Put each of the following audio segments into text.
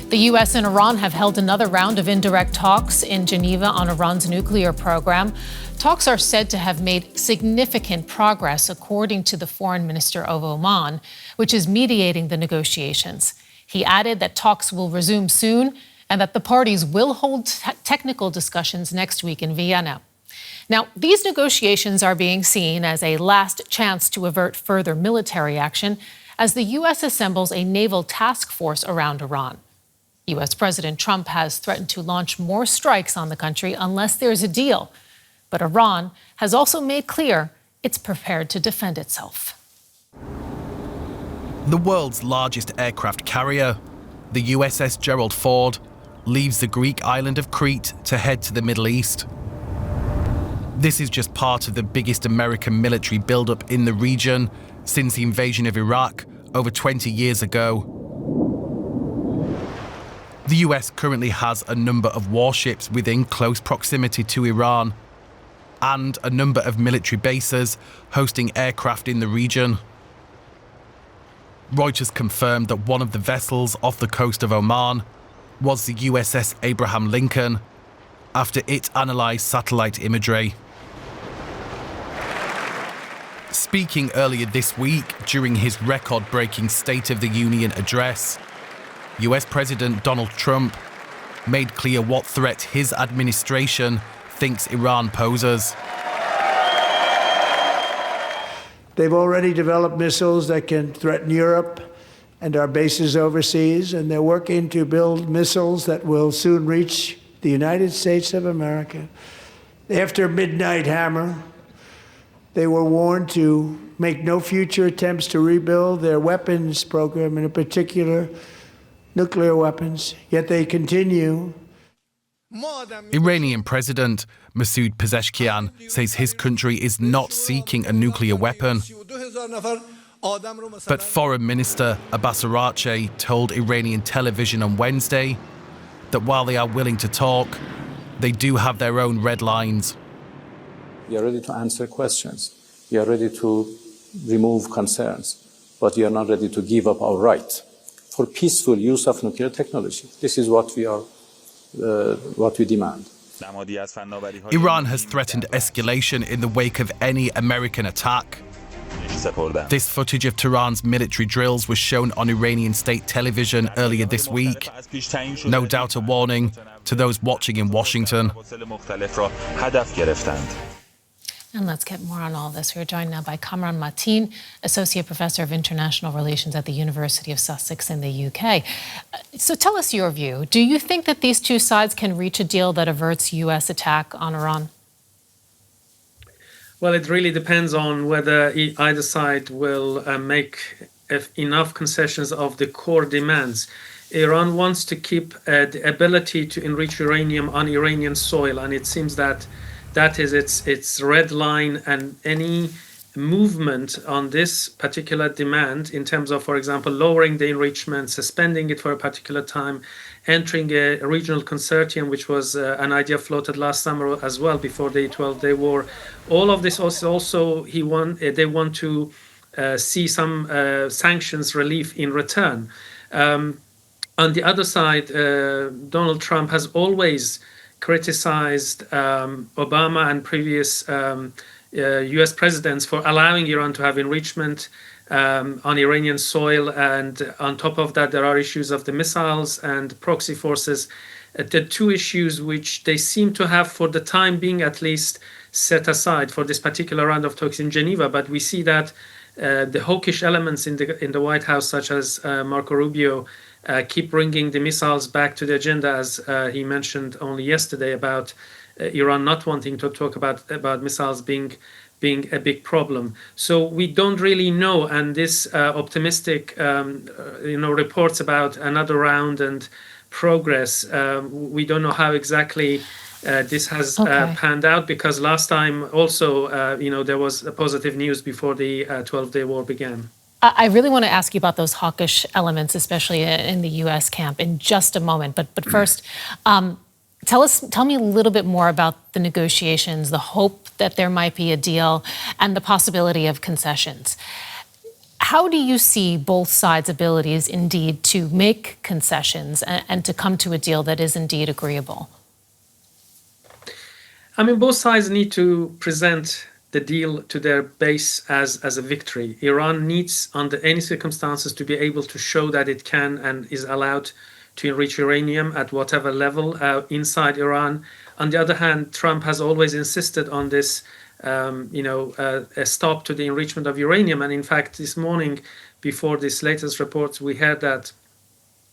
The U.S. and Iran have held another round of indirect talks in Geneva on Iran's nuclear program. Talks are said to have made significant progress, according to the Foreign Minister of Oman, which is mediating the negotiations. He added that talks will resume soon and that the parties will hold technical discussions next week in Vienna. Now, these negotiations are being seen as a last chance to avert further military action as the U.S. assembles a naval task force around Iran. U.S. President Trump has threatened to launch more strikes on the country unless there's a deal. But Iran has also made clear it's prepared to defend itself. The world's largest aircraft carrier, the USS Gerald Ford, leaves the Greek island of Crete to head to the Middle East. This is just part of the biggest American military buildup in the region since the invasion of Iraq over 20 years ago. The US currently has a number of warships within close proximity to Iran and a number of military bases hosting aircraft in the region. Reuters confirmed that one of the vessels off the coast of Oman was the USS Abraham Lincoln after it analysed satellite imagery. Speaking earlier this week during his record-breaking State of the Union address, US President Donald Trump made clear what threat his administration thinks Iran poses. They've already developed missiles that can threaten Europe and our bases overseas, and they're working to build missiles that will soon reach the United States of America. After Midnight Hammer, they were warned to make no future attempts to rebuild their weapons program, and in particular, nuclear weapons, yet they continue. Iranian President Masoud Pezeshkian says his country is not seeking a nuclear weapon. But Foreign Minister Abbas Araghchi told Iranian television on Wednesday that while they are willing to talk, they do have their own red lines. We are ready to answer questions. We are ready to remove concerns, but we are not ready to give up our right for peaceful use of nuclear technology. This is what we demand. Iran has threatened escalation in the wake of any American attack. This footage of Tehran's military drills was shown on Iranian state television earlier this week. No doubt a warning to those watching in Washington. And let's get more on all this. We're joined now by Kamran Mateen, Associate Professor of International Relations at the University of Sussex in the UK. So tell us your view. Do you think that these two sides can reach a deal that averts U.S. attack on Iran? Well, it really depends on whether either side will make enough concessions of the core demands. Iran wants to keep the ability to enrich uranium on Iranian soil, and it seems that that is its red line, and any movement on this particular demand in terms of, for example, lowering the enrichment, suspending it for a particular time, entering a regional consortium, which was an idea floated last summer as well before the 12-day war. All of this also they want to see some sanctions relief in return. On the other side, Donald Trump has always criticized Obama and previous U.S. presidents for allowing Iran to have enrichment on Iranian soil. And on top of that, there are issues of the missiles and proxy forces. The two issues which they seem to have, for the time being at least, set aside for this particular round of talks in Geneva. But we see that the hawkish elements in the White House, such as Marco Rubio, keep bringing the missiles back to the agenda, as he mentioned only yesterday about Iran not wanting to talk about missiles being a big problem. So we don't really know, and this optimistic reports about another round and progress, we don't know how exactly this has panned out, because last time also there was a positive news before the 12-day war began. I really want to ask you about those hawkish elements, especially in the U.S. camp, in just a moment. But first, tell me a little bit more about the negotiations, the hope that there might be a deal, and the possibility of concessions. How do you see both sides' abilities indeed to make concessions and to come to a deal that is indeed agreeable? I mean, both sides need to present the deal to their base as a victory. Iran needs, under any circumstances, to be able to show that it can and is allowed to enrich uranium at whatever level inside Iran. On the other hand, Trump has always insisted on this, a stop to the enrichment of uranium. And in fact, this morning, before this latest reports, we heard that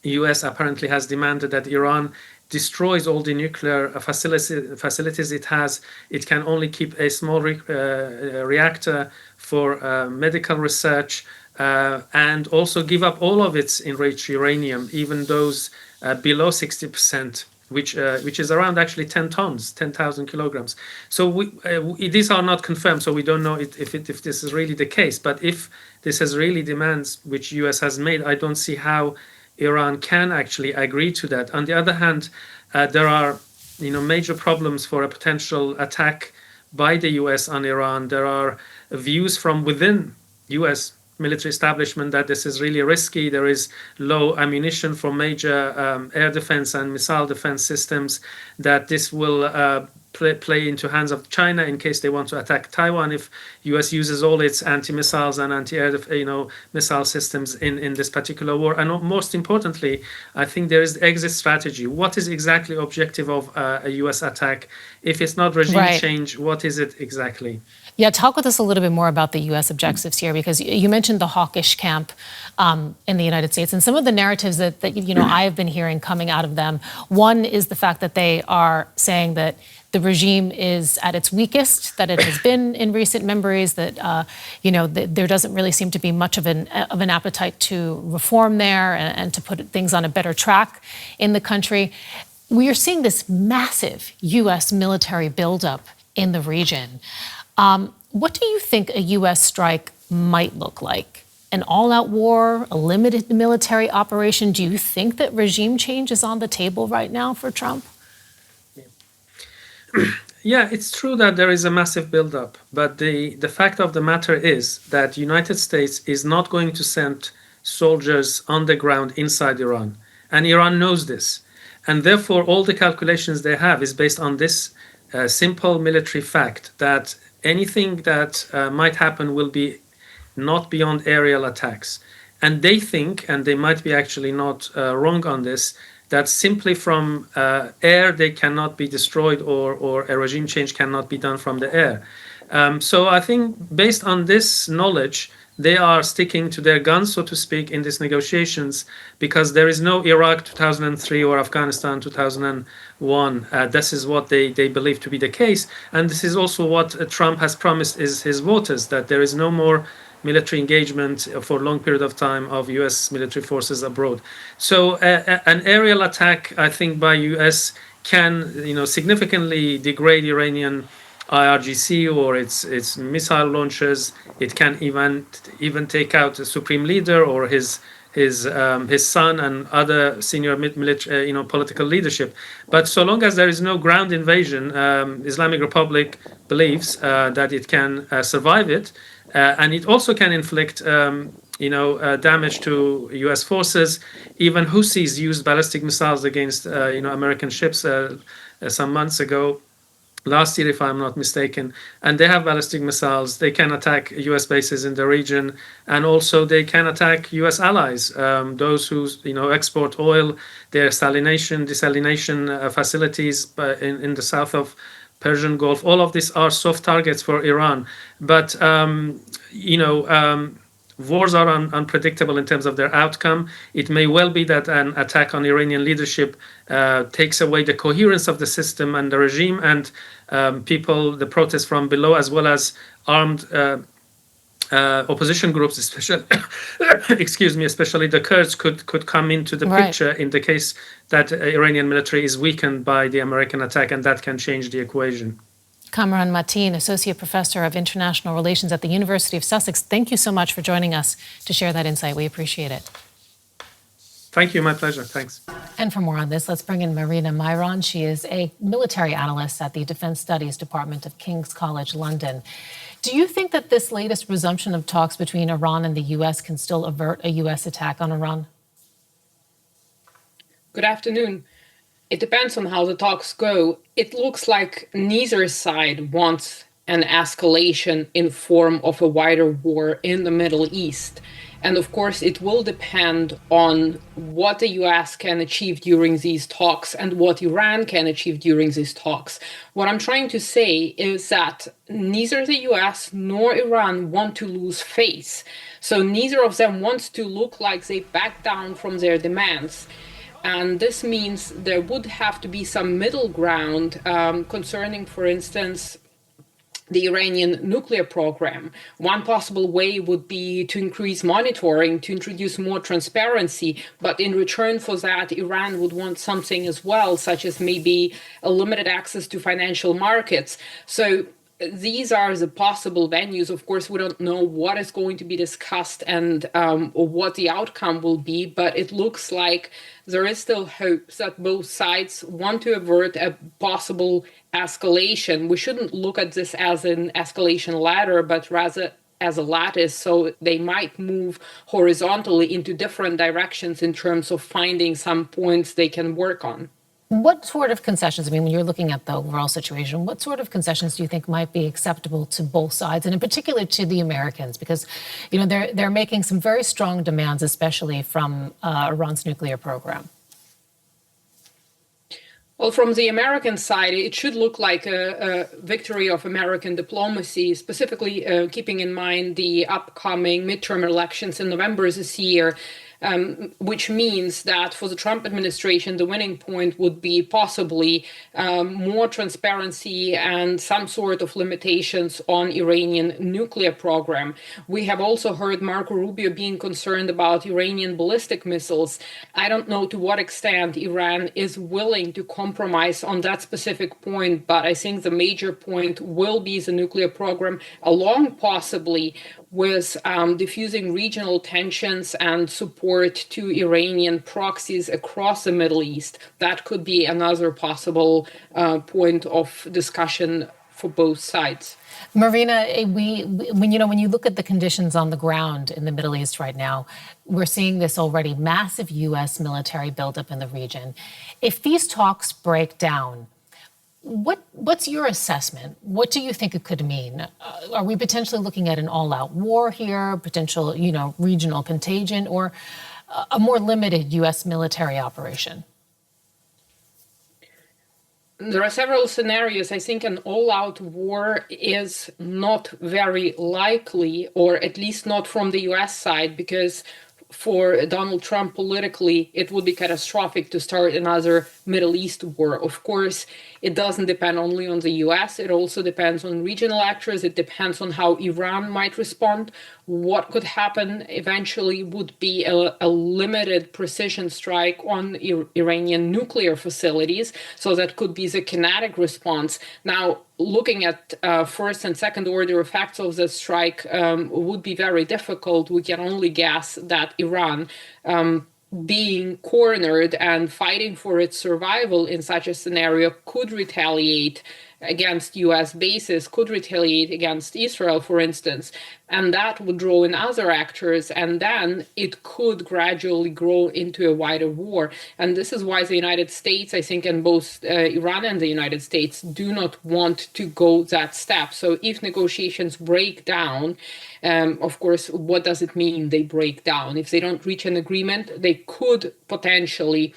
the US apparently has demanded that Iran destroys all the nuclear facilities it has. It can only keep a small reactor for medical research and also give up all of its enriched uranium, even those below 60%, which is around actually 10 tons, 10,000 kilograms. So these are not confirmed, so we don't know if this is really the case. But if this is really demands which US has made, I don't see how Iran can actually agree to that. On the other hand, there are major problems for a potential attack by the US on Iran. There are views from within US military establishment that this is really risky. There is low ammunition for major air defense and missile defense systems, that this will play into hands of China in case they want to attack Taiwan if US uses all its anti-missiles and anti-air missile systems in this particular war. And most importantly, I think there is the exit strategy. What is exactly objective of a US attack? If it's not regime change, what is it exactly? Yeah, talk with us a little bit more about the U.S. objectives here, because you mentioned the hawkish camp in the United States, and some of the narratives that I have been hearing coming out of them. One is the fact that they are saying that the regime is at its weakest that it has been in recent memories, that there doesn't really seem to be much of an appetite to reform there and to put things on a better track in the country. We are seeing this massive U.S. military buildup in the region. What do you think a U.S. strike might look like? An all-out war, a limited military operation? Do you think that regime change is on the table right now for Trump? Yeah, it's true that there is a massive buildup, but the fact of the matter is that the United States is not going to send soldiers on the ground inside Iran, and Iran knows this. And therefore, all the calculations they have is based on this simple military fact that anything that might happen will be not beyond aerial attacks. And they think, and they might be actually not wrong on this, that simply from air they cannot be destroyed, or a regime change cannot be done from the air. So I think based on this knowledge, they are sticking to their guns, so to speak, in these negotiations, because there is no Iraq 2003 or Afghanistan 2001. This is what they believe to be the case. And this is also what Trump has promised his voters, that there is no more military engagement for a long period of time of U.S. military forces abroad. So an aerial attack, I think, by U.S. can significantly degrade Iranian IRGC or its missile launchers. It can even take out the supreme leader or his son and other senior military, political leadership. But so long as there is no ground invasion, Islamic Republic believes that it can survive it, and it also can inflict damage to U.S. forces. Even Houthis used ballistic missiles against American ships some months ago. Last year, if I'm not mistaken, and they have ballistic missiles. They can attack U.S. bases in the region, and also they can attack U.S. allies, those who export oil, their desalination facilities in the south of Persian Gulf. All of these are soft targets for Iran, but wars are unpredictable in terms of their outcome. It may well be that an attack on Iranian leadership takes away the coherence of the system and the regime, and the protests from below, as well as armed opposition groups, especially, especially the Kurds, could come into the picture in the case that Iranian military is weakened by the American attack, and that can change the equation. Kamran Mateen, Associate Professor of International Relations at the University of Sussex, thank you so much for joining us to share that insight. We appreciate it. Thank you. My pleasure. Thanks. And for more on this, let's bring in Marina Myron. She is a military analyst at the Defense Studies Department of King's College London. Do you think that this latest resumption of talks between Iran and the U.S. can still avert a U.S. attack on Iran? Good afternoon. It depends on how the talks go. It looks like neither side wants an escalation in form of a wider war in the Middle East. And of course, it will depend on what the US can achieve during these talks and what Iran can achieve during these talks. What I'm trying to say is that neither the US nor Iran want to lose face. So neither of them wants to look like they back down from their demands. And this means there would have to be some middle ground concerning, for instance, the Iranian nuclear program. One possible way would be to increase monitoring, to introduce more transparency, but in return for that, Iran would want something as well, such as maybe a limited access to financial markets. So these are the possible venues. Of course, we don't know what is going to be discussed and or what the outcome will be, but it looks like there is still hope that both sides want to avert a possible escalation. We shouldn't look at this as an escalation ladder, but rather as a lattice, so they might move horizontally into different directions in terms of finding some points they can work on. What sort of concessions, I mean, when you're looking at the overall situation, what sort of concessions do you think might be acceptable to both sides, and in particular to the Americans? Because, you know, they're making some very strong demands, especially from Iran's nuclear program. Well, from the American side, it should look like a victory of American diplomacy, specifically keeping in mind the upcoming midterm elections in November this year. Which means that for the Trump administration, the winning point would be possibly more transparency and some sort of limitations on Iranian nuclear program. We have also heard Marco Rubio being concerned about Iranian ballistic missiles. I don't know to what extent Iran is willing to compromise on that specific point, but I think the major point will be the nuclear program, along possibly with diffusing regional tensions and support to Iranian proxies across the Middle East. That could be another possible point of discussion for both sides. Marina, when you look at the conditions on the ground in the Middle East right now, we're seeing this already, massive U.S. military buildup in the region. If these talks break down, what's your assessment? What do you think it could mean? Are we potentially looking at an all-out war here, potential, regional contagion, or a more limited U.S. military operation? There are several scenarios. I think an all-out war is not very likely, or at least not from the U.S. side, because for Donald Trump politically, it would be catastrophic to start another Middle East war. Of course, it doesn't depend only on the US, it also depends on regional actors, it depends on how Iran might respond. What could happen eventually would be a limited precision strike on Iranian nuclear facilities, so that could be the kinetic response. Now, looking at first and second order effects of the strike would be very difficult. We can only guess that Iran, being cornered and fighting for its survival in such a scenario, could retaliate against U.S. bases, could retaliate against Israel, for instance, and that would draw in other actors, and then it could gradually grow into a wider war. And this is why the United States, I think, and both Iran and the United States do not want to go that step. So if negotiations break down, of course, what does it mean they break down? If they don't reach an agreement, they could potentially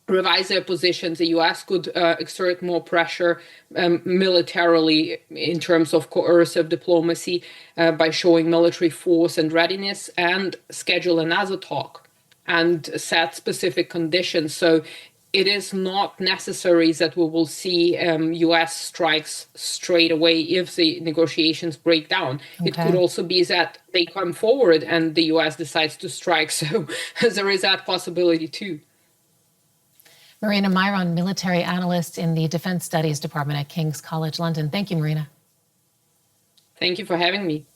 revise their positions. The U.S. could exert more pressure militarily in terms of coercive diplomacy by showing military force and readiness, and schedule another talk and set specific conditions. So it is not necessary that we will see U.S. strikes straight away if the negotiations break down. Okay. It could also be that they come forward and the U.S. decides to strike. So there is that possibility too. Marina Myron, military analyst in the Defense Studies Department at King's College London. Thank you, Marina. Thank you for having me.